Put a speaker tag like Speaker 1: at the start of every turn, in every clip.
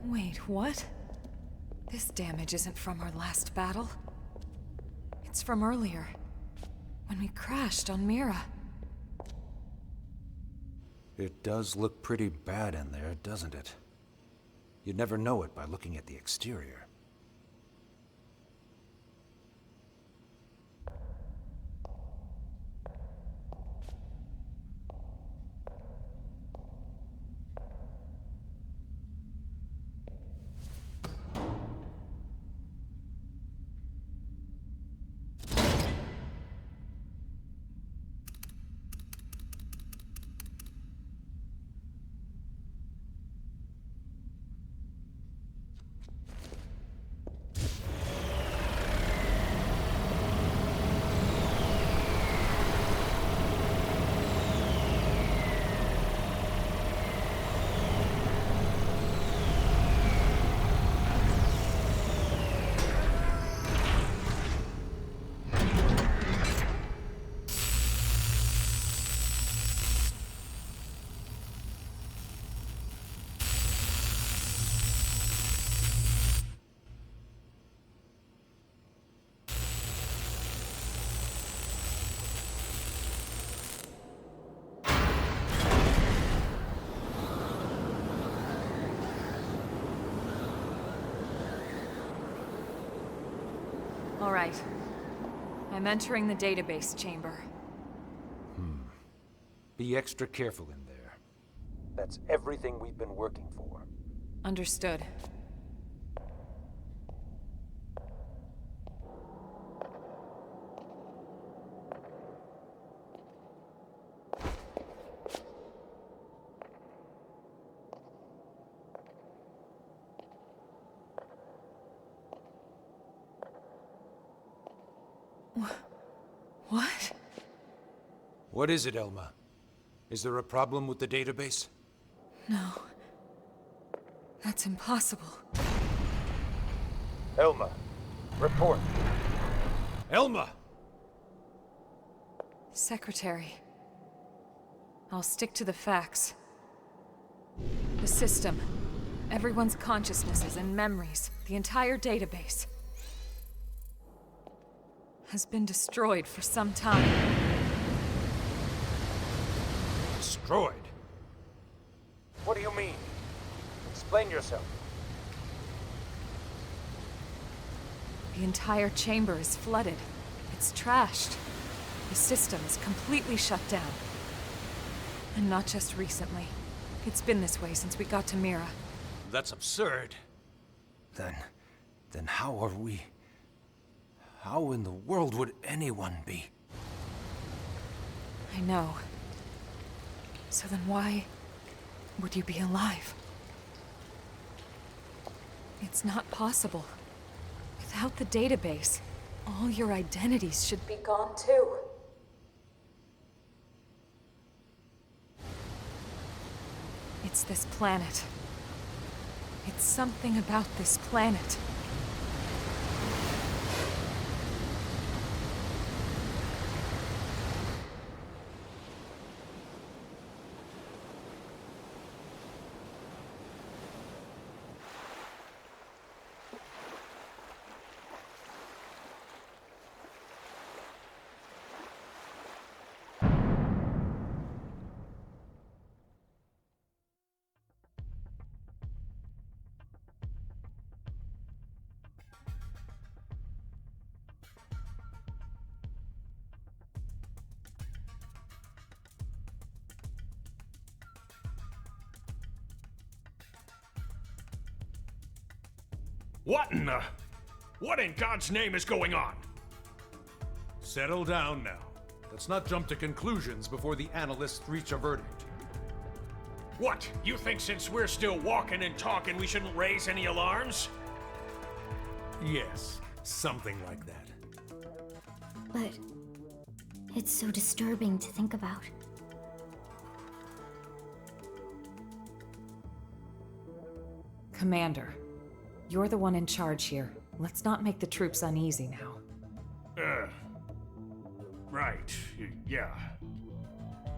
Speaker 1: Wait, what? This damage isn't from our last battle. It's from earlier, when we crashed on Mira.
Speaker 2: It does look pretty bad in there, doesn't it? You'd never know it by looking at the exterior.
Speaker 1: All right. I'm entering the database chamber.
Speaker 2: Be extra careful in there. That's everything we've been working for.
Speaker 1: Understood. What?
Speaker 2: What is it, Elma? Is there a problem with the database?
Speaker 1: No. That's impossible.
Speaker 2: Elma, report. Elma!
Speaker 1: Secretary. I'll stick to the facts. The system. Everyone's consciousnesses and memories. The entire database. Has been destroyed for some time.
Speaker 2: Destroyed? What do you mean? Explain yourself.
Speaker 1: The entire chamber is flooded. It's trashed. The system is completely shut down. And not just recently. It's been this way since we got to Mira.
Speaker 2: That's absurd. Then how are we... How in the world would anyone be?
Speaker 1: I know. So then why would you be alive? It's not possible. Without the database, all your identities should be gone too. It's this planet. It's something about this planet.
Speaker 3: What in God's name is going on?
Speaker 4: Settle down now. Let's not jump to conclusions before the analysts reach a verdict.
Speaker 3: What? You think since we're still walking and talking, we shouldn't raise any alarms?
Speaker 4: Yes, something like that.
Speaker 5: But it's so disturbing to think about.
Speaker 1: Commander, you're the one in charge here. Let's not make the troops uneasy now.
Speaker 3: Right. Yeah.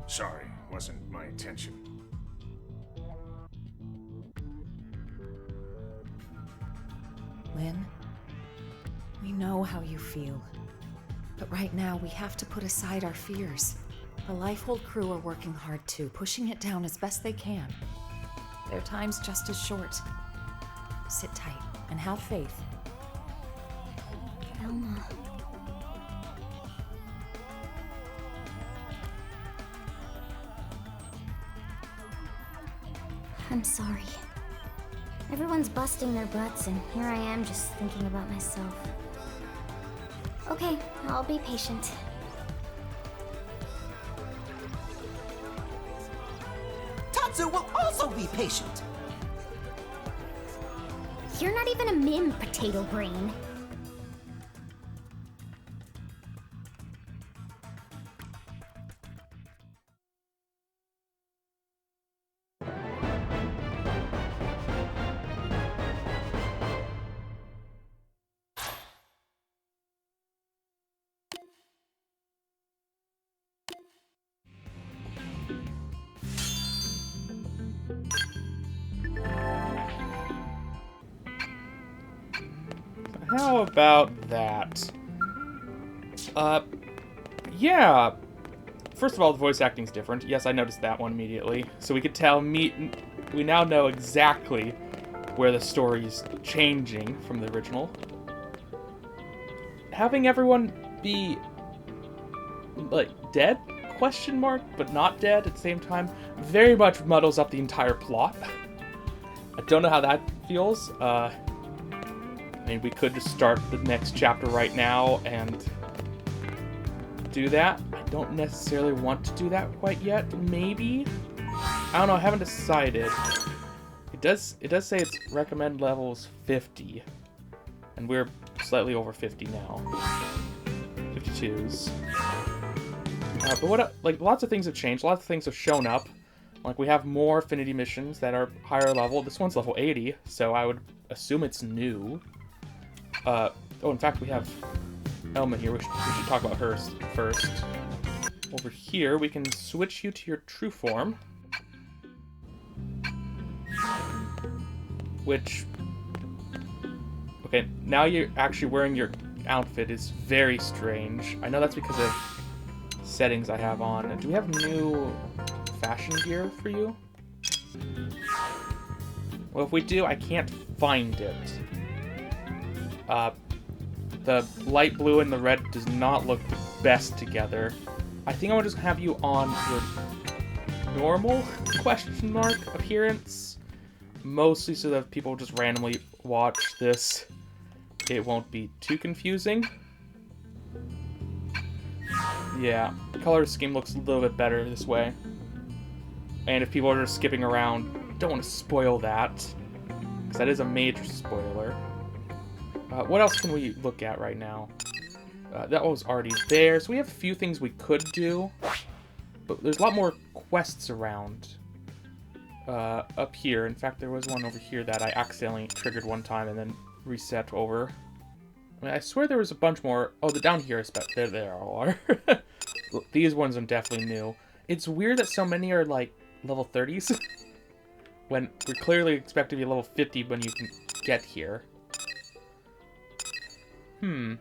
Speaker 3: Sorry, wasn't my intention.
Speaker 1: Lynn. We know how you feel. But right now, we have to put aside our fears. The Lifehold crew are working hard too, pushing it down as best they can. Their time's just as short. Sit tight and have faith.
Speaker 5: Velma. I'm sorry. Everyone's busting their butts, and here I am just thinking about myself. Okay, I'll be patient.
Speaker 6: Tatsu will also be patient.
Speaker 5: You're not even a mim, potato brain.
Speaker 7: How about that? Yeah. First of all, the voice acting's different. Yes, I noticed that one immediately. So we could tell we now know exactly where the story's changing from the original. Having everyone be, like, dead? Question mark, but not dead at the same time, very much muddles up the entire plot. I don't know how that feels. I mean, we could just start the next chapter right now and do that. I don't necessarily want to do that quite yet. Maybe? I don't know, I haven't decided. It does say its recommend level is 50. And we're slightly over 50 now. 52s. But what, like, lots of things have changed. Lots of things have shown up. Like, we have more affinity missions that are higher level. This one's level 80, so I would assume it's new. Oh, in fact, we have Elma here. We should talk about her first. Over here, we can switch you to your true form. Which... Okay, now you're actually wearing your outfit is very strange. I know that's because of settings I have on. Do we have new fashion gear for you? Well, if we do, I can't find it. The light blue and the red does not look the best together. I think I will just have you on your normal question mark appearance. Mostly so that if people just randomly watch this, it won't be too confusing. Yeah, the color scheme looks a little bit better this way. And if people are just skipping around, don't want to spoil that, because that is a major spoiler. What else can we look at right now? That was already there, so we have a few things we could do, but there's a lot more quests around up here. In fact, there was one over here that I accidentally triggered one time and then reset over. I mean, I swear there was a bunch more. Oh, the down here is better. There they all are. These ones are definitely new. It's weird that so many are like level 30s when we're clearly expected to be level 50 when you can get here. I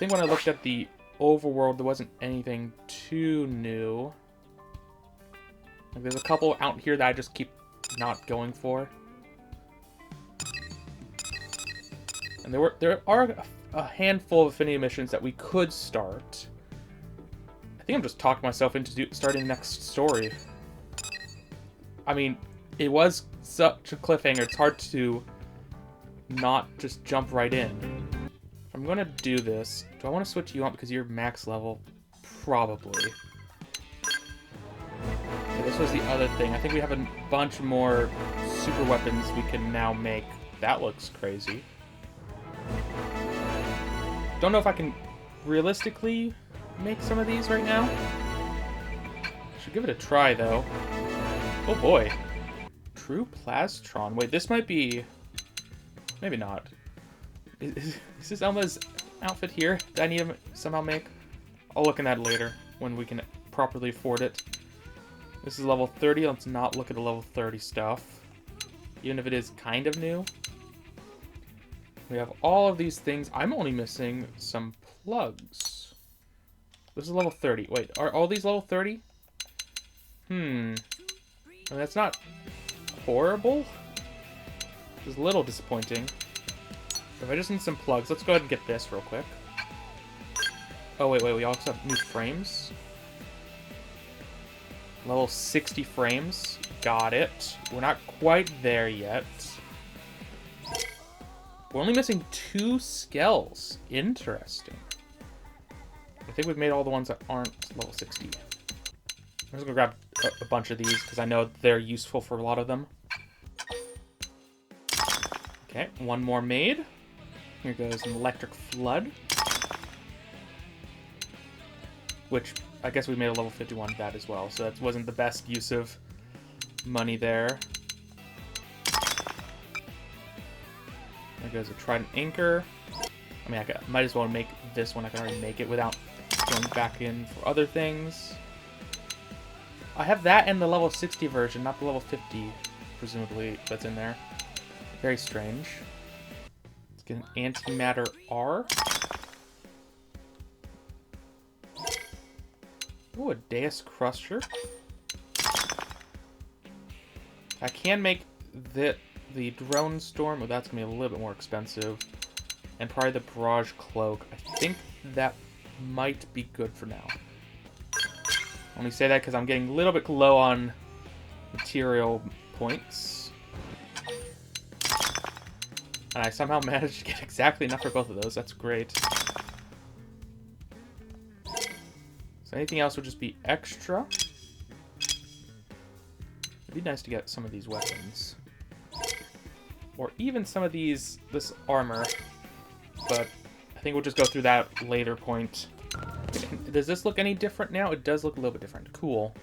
Speaker 7: think when I looked at the overworld, there wasn't anything too new. Like, there's a couple out here that I just keep not going for. And there are a handful of affinity missions that we could start. I think I'm just talking myself into starting the next story. I mean, it was such a cliffhanger, it's hard to not just jump right in. If I'm gonna do this, do I want to switch you on because you're max level? Probably. Okay, this was the other thing. I think we have a bunch more super weapons we can now make. That looks crazy. Don't know if I can realistically make some of these right now. Should give it a try, though. Oh boy. True Plastron. Wait, this might be... Maybe not. Is this Elma's outfit here that I need to somehow make? I'll look at that later, when we can properly afford it. This is level 30. Let's not look at the level 30 stuff. Even if it is kind of new. We have all of these things. I'm only missing some plugs. This is level 30. Wait, are all these level 30? I mean, that's not horrible. It's a little disappointing. If I just need some plugs, let's go ahead and get this real quick. Oh, wait, we also have new frames. Level 60 frames. Got it. We're not quite there yet. We're only missing 2 skells. Interesting. I think we've made all the ones that aren't level 60. I'm just gonna grab a bunch of these because I know they're useful for a lot of them. Okay, one more made. Here goes an electric flood. Which, I guess we made a level 51 of that as well, so that wasn't the best use of money there. There goes a trident anchor. I mean, I might as well make this one. I can already make it without going back in for other things. I have that and the level 60 version, not the level 50, presumably, that's in there. Very strange. Let's get an antimatter R. Ooh, a Deus Crusher. I can make the Drone Storm, but that's going to be a little bit more expensive. And probably the Barrage Cloak. I think that might be good for now. I only say that because I'm getting a little bit low on material points. And I somehow managed to get exactly enough for both of those. That's great. So anything else would just be extra. It'd be nice to get some of these weapons. Or even some of this armor. But I think we'll just go through that later point. Does this look any different now? It does look a little bit different. Cool.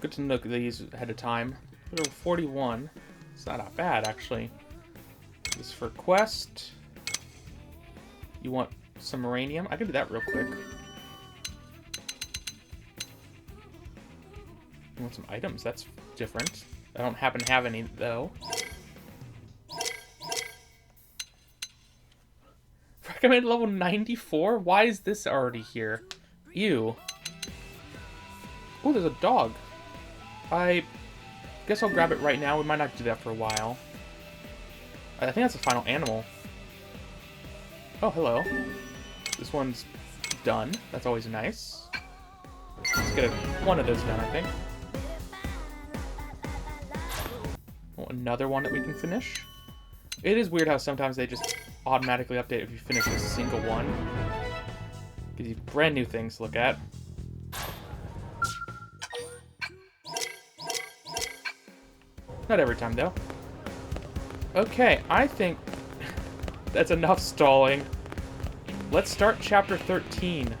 Speaker 7: Good to look at these ahead of time. 41. It's not that bad, actually. This is for quest. You want some uranium? I can do that real quick. You want some items? That's different. I don't happen to have any, though. Recommended level 94? Why is this already here? Ew. Oh, there's a dog. I guess I'll grab it right now. We might not do that for a while. I think that's the final animal. Oh, hello. This one's done. That's always nice. Let's get one of those done, I think. Oh, another one that we can finish. It is weird how sometimes they just automatically update if you finish a single one. Gives you brand new things to look at. Not every time, though. Okay, I think that's enough stalling. Let's start chapter 13.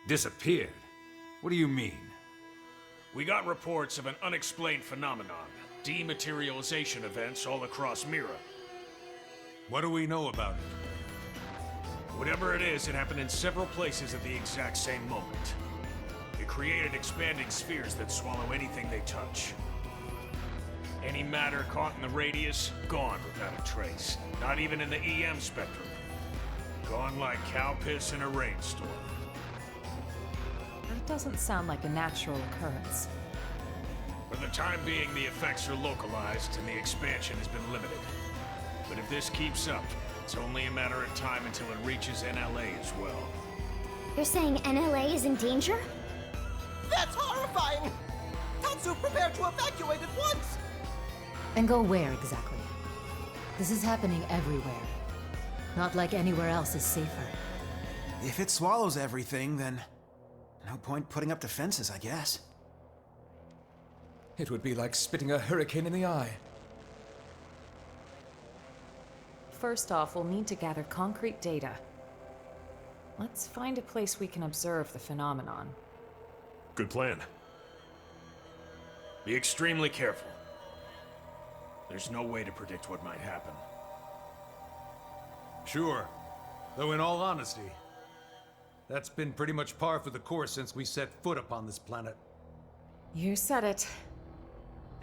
Speaker 2: Disappeared? What do you mean?
Speaker 3: We got reports of an unexplained phenomenon. Dematerialization events all across Mira.
Speaker 4: What do we know about it?
Speaker 3: Whatever it is, it happened in several places at the exact same moment. It created expanding spheres that swallow anything they touch. Any matter caught in the radius, gone without a trace. Not even in the EM spectrum. Gone like cow piss in a rainstorm.
Speaker 1: That doesn't sound like a natural occurrence.
Speaker 3: For the time being, the effects are localized and the expansion has been limited. But if this keeps up, it's only a matter of time until it reaches NLA as well.
Speaker 5: You're saying NLA is in danger?
Speaker 6: That's horrifying! Tatsu, prepare to evacuate at once!
Speaker 8: And go where exactly? This is happening everywhere. Not like anywhere else is safer.
Speaker 9: If it swallows everything, then no point putting up defenses, I guess.
Speaker 10: It would be like spitting a hurricane in the eye.
Speaker 1: First off, we'll need to gather concrete data. Let's find a place we can observe the phenomenon.
Speaker 3: Good plan. Be extremely careful. There's no way to predict what might happen.
Speaker 4: Sure. Though in all honesty, that's been pretty much par for the course since we set foot upon this planet.
Speaker 1: You said it.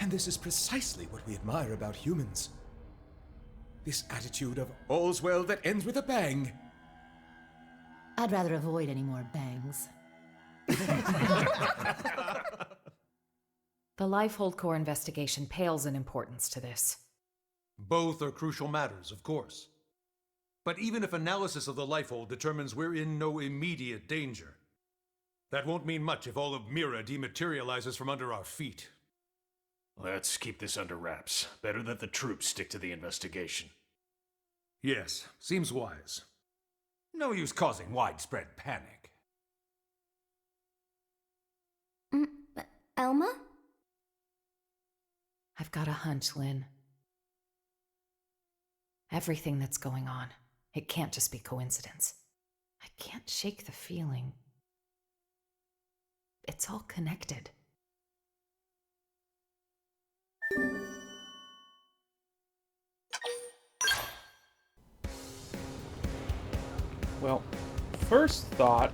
Speaker 10: And this is precisely what we admire about humans. This attitude of all's well that ends with a bang.
Speaker 8: I'd rather avoid any more bangs.
Speaker 1: The Lifehold core investigation pales in importance to this.
Speaker 4: Both are crucial matters, of course. But even if analysis of the Lifehold determines we're in no immediate danger, that won't mean much if all of Mira dematerializes from under our feet.
Speaker 3: Let's keep this under wraps. Better that the troops stick to the investigation.
Speaker 4: Yes, seems wise.
Speaker 2: No use causing widespread panic.
Speaker 5: Elma?
Speaker 1: I've got a hunch, Lynn. Everything that's going on, it can't just be coincidence. I can't shake the feeling. It's all connected.
Speaker 7: Well, first thought,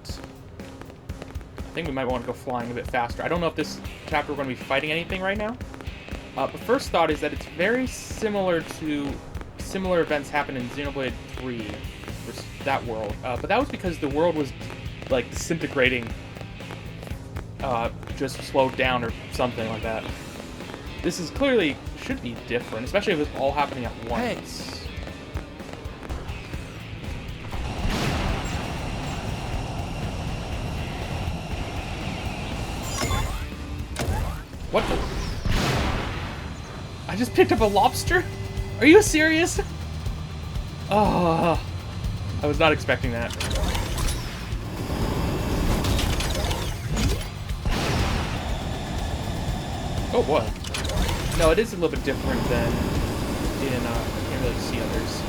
Speaker 7: I think we might want to go flying a bit faster. I don't know if this chapter we're going to be fighting anything right now. But first thought is that it's very similar to similar events happened in Xenoblade 3, that world. But that was because the world was like disintegrating, just slowed down or something like that. This is clearly should be different, especially if it's all happening at once.
Speaker 10: Hey.
Speaker 7: What the? I just picked up a lobster? Are you serious? Oh, I was not expecting that. Oh, what? No, it is a little bit different than in, I can't really see others.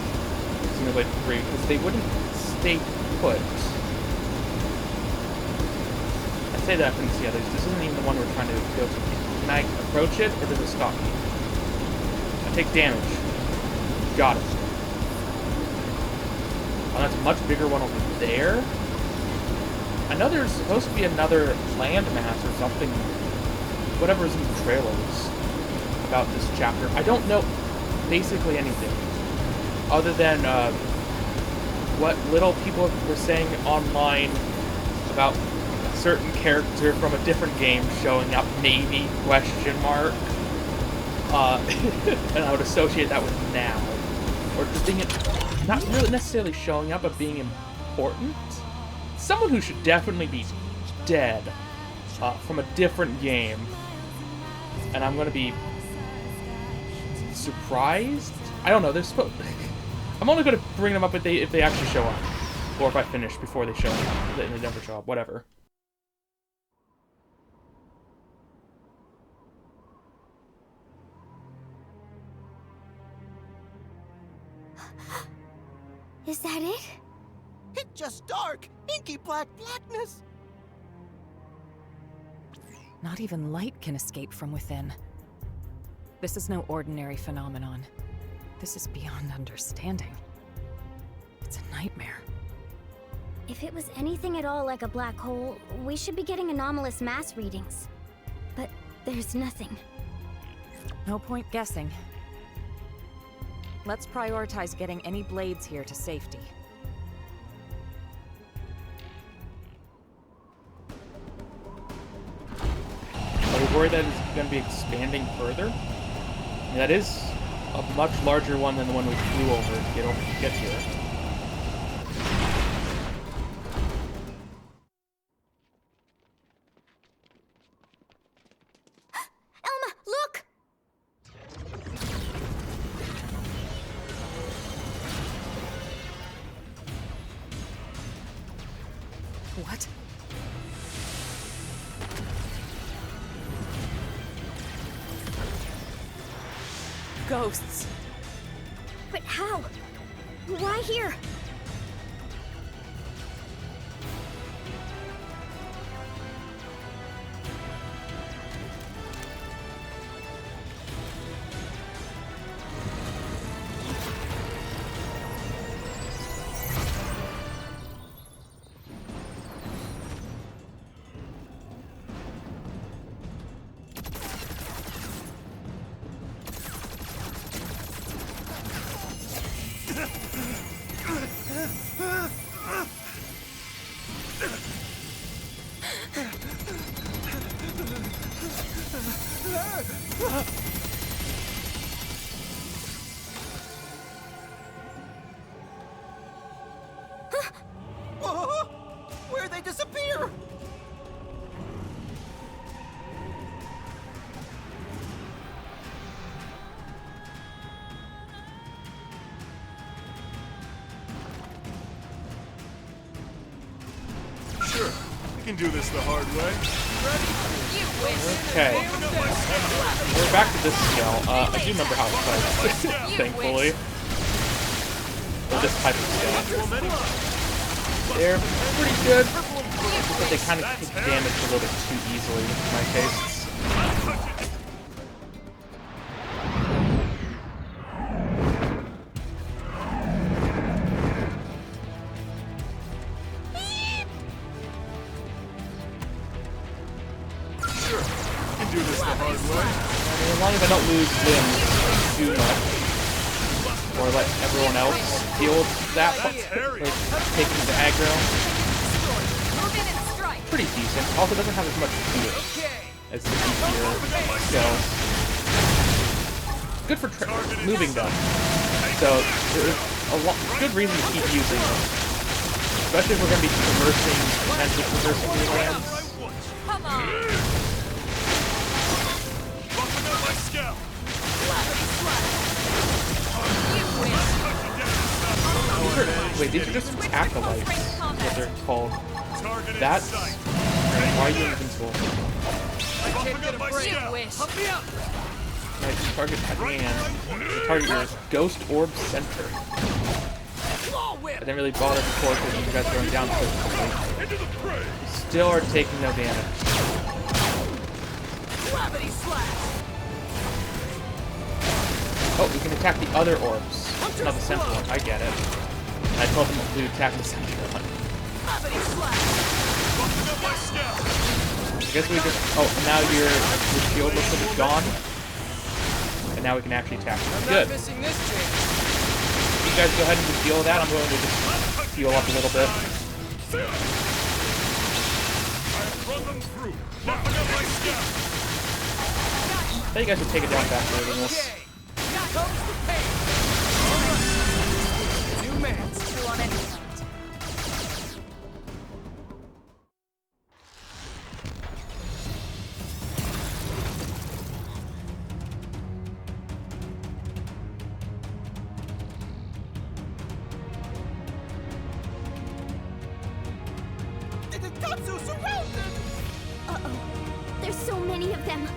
Speaker 7: Xenoblade 3, because they wouldn't stay put. I say that I couldn't see others. This isn't even the one we're trying to go to. Can I approach it, or does it stop me? I take damage. Got it. Oh, that's a much bigger one over there. I know there's supposed to be another landmass or something. Whatever's in the trailers about this chapter. I don't know basically anything. Other than what little people were saying online about a certain character from a different game showing up, maybe, question mark. And I would associate that with now. Or just being, not really necessarily showing up, but being important. Someone who should definitely be dead from a different game. And I'm going to be surprised? I don't know, they're supposed... I'm only going to bring them up if they actually show up. Or if I finish before they show up. They never show up, whatever.
Speaker 5: Is that it?
Speaker 6: It's just dark, inky blackness.
Speaker 1: Not even light can escape from within. This is no ordinary phenomenon. This is beyond understanding. It's a nightmare.
Speaker 5: If it was anything at all like a black hole, we should be getting anomalous mass readings. But there's nothing.
Speaker 1: No point guessing. Let's prioritize getting any blades here to safety.
Speaker 7: worried that it's going to be expanding further. I mean, that is a much larger one than the one we flew over to get here.
Speaker 5: Elma, look!
Speaker 1: What? Ghosts.
Speaker 5: But how? Why here?
Speaker 6: Where'd they disappear?
Speaker 3: Sure, we can do this the hard way.
Speaker 7: Okay. We're back to this scale. I do remember how it fights, thankfully. Or this type of scale. They're pretty good, but they kind of take damage a little bit too easily in my tastes.
Speaker 3: Do this the hard way.
Speaker 7: I mean, as long as I don't lose limbs too much, or let everyone else deal with that, like taking the aggro. Pretty decent. Also doesn't have as much to it as the easier skills. Good for moving though. So there's a good reason to keep using them. Especially if we're going to be potentially traversing new lands.
Speaker 1: Come on!
Speaker 7: Wait, these are just acolytes, what they're called. That's... Why are you invincible? Right, target at hand. Target your Ghost Orb Center. I didn't really bother before because you guys are going down so quickly. Still are taking no damage. Oh, we can attack the other orbs. Not the center one, I get it. I told them to attack the center one. I guess we just... Oh, now your shield looks like it's gone. And now we can actually attack them. Good. You guys go ahead and just deal with that. I'm going to just heal up a little bit. I think you guys should take it down faster than this.
Speaker 1: New man, still on any front.
Speaker 6: Tatsu surrounded!
Speaker 5: Uh-oh. There's so many of them.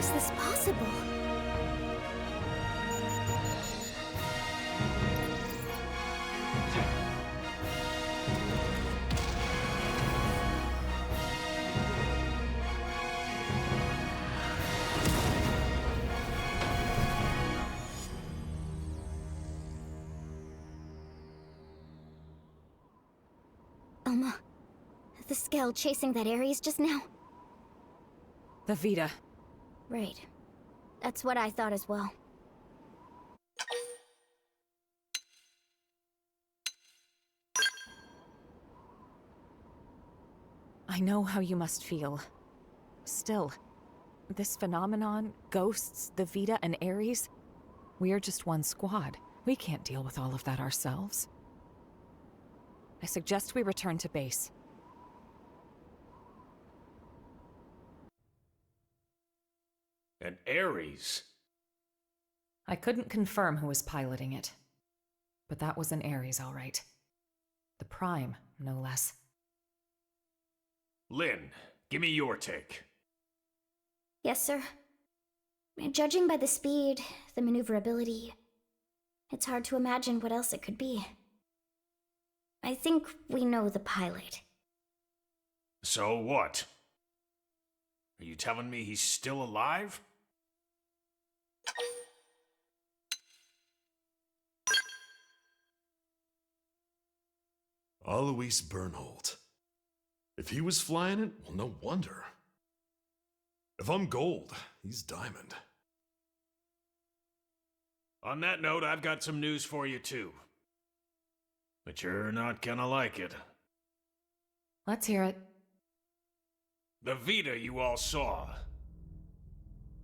Speaker 5: How's this possible? Elma, the Skell chasing that Ares just now?
Speaker 1: The Vita.
Speaker 5: Right. That's what I thought as well.
Speaker 1: I know how you must feel. Still, this phenomenon, ghosts, the Vita, and Ares, we're just one squad. We can't deal with all of that ourselves. I suggest we return to base.
Speaker 3: And Ares?
Speaker 1: I couldn't confirm who was piloting it, but that was an Ares, all right. The Prime, no less.
Speaker 3: Lynn, give me your take.
Speaker 5: Yes, sir. Judging by the speed, the maneuverability, it's hard to imagine what else it could be. I think we know the pilot.
Speaker 3: So what? Are you telling me he's still alive?
Speaker 11: Alois Bernhold. If he was flying it, well, no wonder. If I'm gold, he's diamond.
Speaker 3: On that note, I've got some news for you too. But you're not gonna like it.
Speaker 1: Let's hear it.
Speaker 3: The Vita you all saw.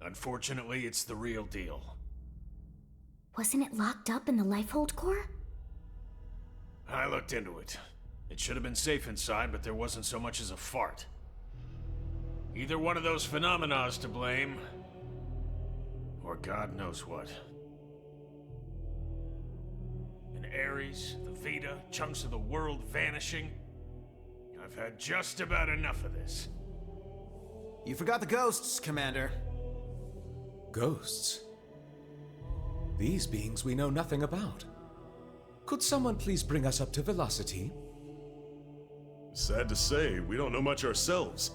Speaker 3: Unfortunately, it's the real deal.
Speaker 5: Wasn't it locked up in the Lifehold core?
Speaker 3: I looked into it. It should have been safe inside, but there wasn't so much as a fart. Either one of those phenomena is to blame, or God knows what. In Ares, the Vita, chunks of the world vanishing. I've had just about enough of this.
Speaker 9: You forgot the ghosts, Commander.
Speaker 10: Ghosts? These beings we know nothing about. Could someone please bring us up to velocity?
Speaker 11: Sad to say, we don't know much ourselves.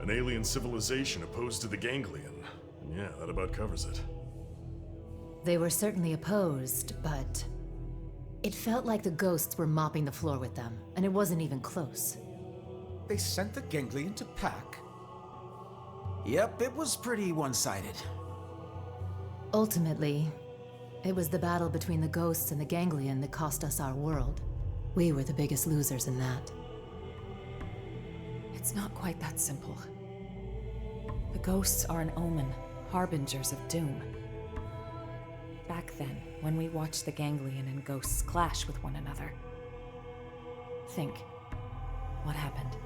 Speaker 11: An alien civilization opposed to the Ganglion. And yeah, that about covers it.
Speaker 8: They were certainly opposed, but it felt like the ghosts were mopping the floor with them, and it wasn't even close.
Speaker 10: They sent the Ganglion to pack?
Speaker 9: Yep, it was pretty one-sided.
Speaker 8: Ultimately, it was the battle between the ghosts and the Ganglion that cost us our world. We were the biggest losers in that.
Speaker 1: It's not quite that simple. The ghosts are an omen, harbingers of doom. Back then, when we watched the Ganglion and ghosts clash with one another, think, what happened?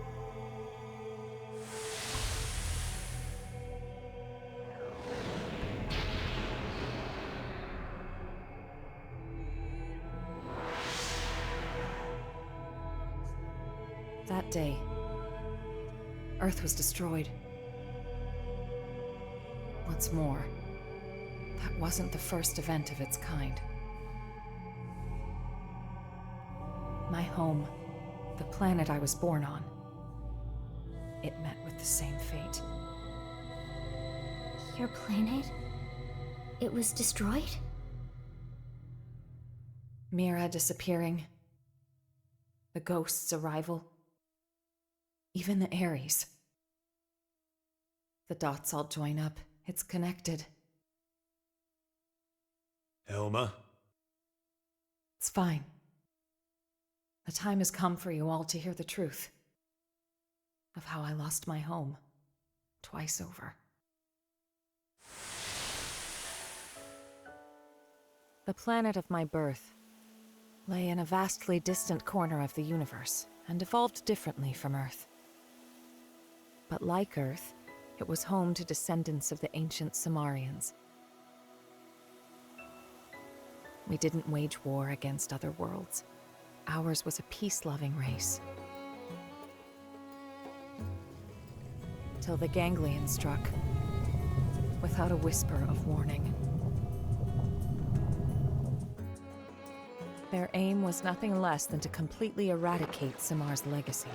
Speaker 1: That day, Earth was destroyed. What's more, that wasn't the first event of its kind. My home, the planet I was born on, it met with the same fate.
Speaker 5: Your planet? It was destroyed?
Speaker 1: Mira disappearing. The ghost's arrival. Even the Ares. The dots all join up. It's connected.
Speaker 4: Elma?
Speaker 1: It's fine. The time has come for you all to hear the truth. Of how I lost my home. Twice over. The planet of my birth lay in a vastly distant corner of the universe and evolved differently from Earth. But like Earth, it was home to descendants of the ancient Sumerians. We didn't wage war against other worlds. Ours was a peace-loving race. Till the Ganglion struck, without a whisper of warning. Their aim was nothing less than to completely eradicate Samar's legacy.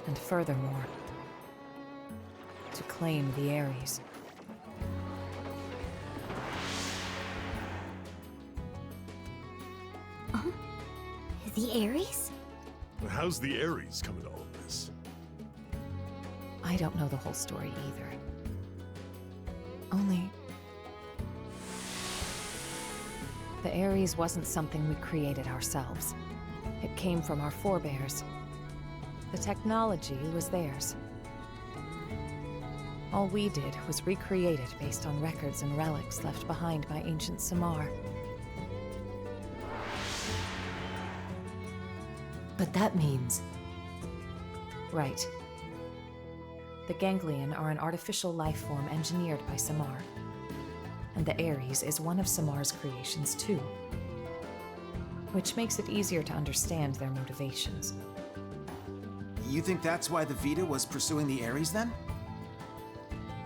Speaker 1: And furthermore, to claim the Ares.
Speaker 5: The Ares?
Speaker 11: How's the Ares come into all of this?
Speaker 1: I don't know the whole story either. Only... the Ares wasn't something we created ourselves. It came from our forebears. The technology was theirs. All we did was recreate it based on records and relics left behind by ancient Samar.
Speaker 8: But that means...
Speaker 1: Right. The Ganglion are an artificial life form engineered by Samar. And the Ares is one of Samar's creations too. Which makes it easier to understand their motivations.
Speaker 9: You think that's why the Vita was pursuing the Ares then?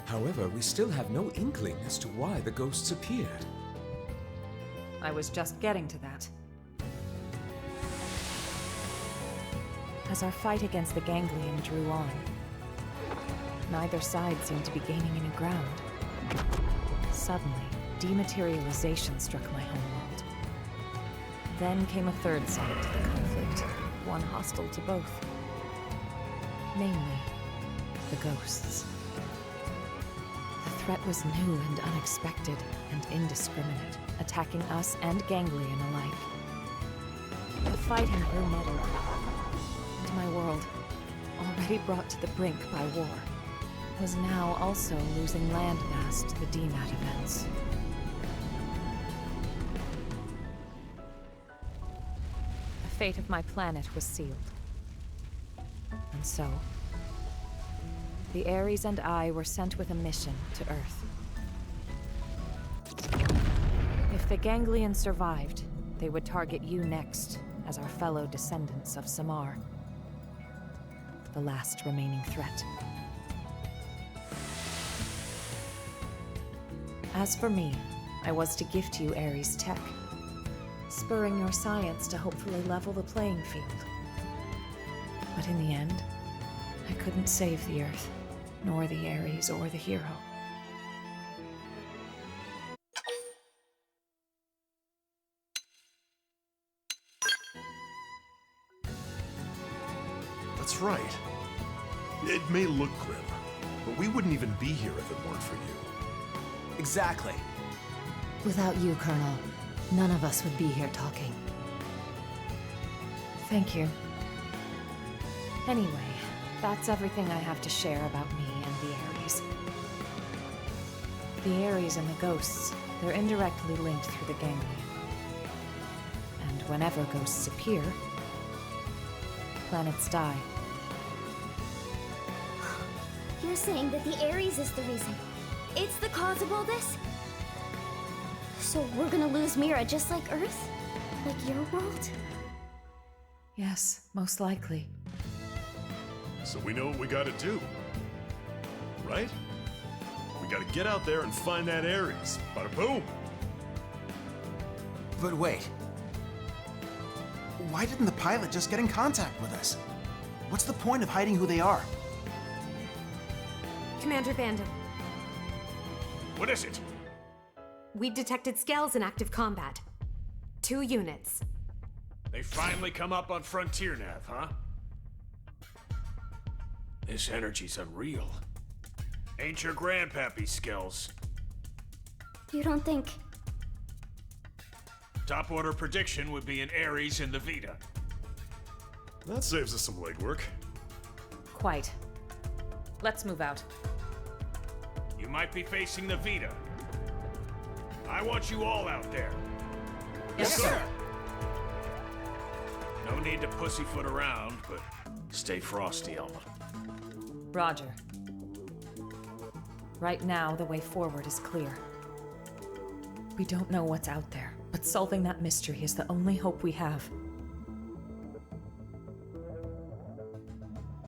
Speaker 10: However, we still have no inkling as to why the ghosts appeared.
Speaker 1: I was just getting to that. As our fight against the Ganglion drew on, neither side seemed to be gaining any ground. Suddenly, dematerialization struck my homeworld. Then came a third side to the conflict, one hostile to both. Namely, the ghosts. The threat was new and unexpected, and indiscriminate, attacking us and Ganglion alike. The fighting grew muddled, and my world, already brought to the brink by war, was now also losing landmass to the DMAT events. The fate of my planet was sealed. And so, the Ares and I were sent with a mission to Earth. If the Ganglion survived, they would target you next as our fellow descendants of Samar. The last remaining threat. As for me, I was to gift you Ares tech, spurring your science to hopefully level the playing field. But in the end, I couldn't save the Earth, nor the Ares or the hero.
Speaker 11: That's right. It may look grim, but we wouldn't even be here if it weren't for you.
Speaker 9: Exactly.
Speaker 8: Without you, Colonel, none of us would be here talking.
Speaker 1: Thank you. Anyway, that's everything I have to share about me and the Ares. The Ares and the ghosts, they're indirectly linked through the Ganglion. And whenever ghosts appear, planets die.
Speaker 5: You're saying that the Ares is the reason. It's the cause of all this? So we're gonna lose Mira just like Earth? Like your world?
Speaker 1: Yes, most likely.
Speaker 11: So we know what we gotta do. Right? We gotta get out there and find that Ares. Bada boom!
Speaker 9: But wait. Why didn't the pilot just get in contact with us? What's the point of hiding who they are?
Speaker 12: Commander Bandham,
Speaker 3: What is it?
Speaker 12: we detected scales in active combat. 2 units.
Speaker 3: They finally come up on Frontier Nav, huh? This energy's unreal. Ain't your grandpappy skills.
Speaker 5: You don't think...
Speaker 3: Top order prediction would be an Ares in the Vita.
Speaker 11: That saves us some legwork.
Speaker 1: Quite. Let's move out.
Speaker 3: You might be facing the Vita. I want you all out there.
Speaker 1: Yes, sir.
Speaker 3: No need to pussyfoot around, but stay frosty, Elma.
Speaker 1: Roger. Right now, the way forward is clear. We don't know what's out there, but solving that mystery is the only hope we have.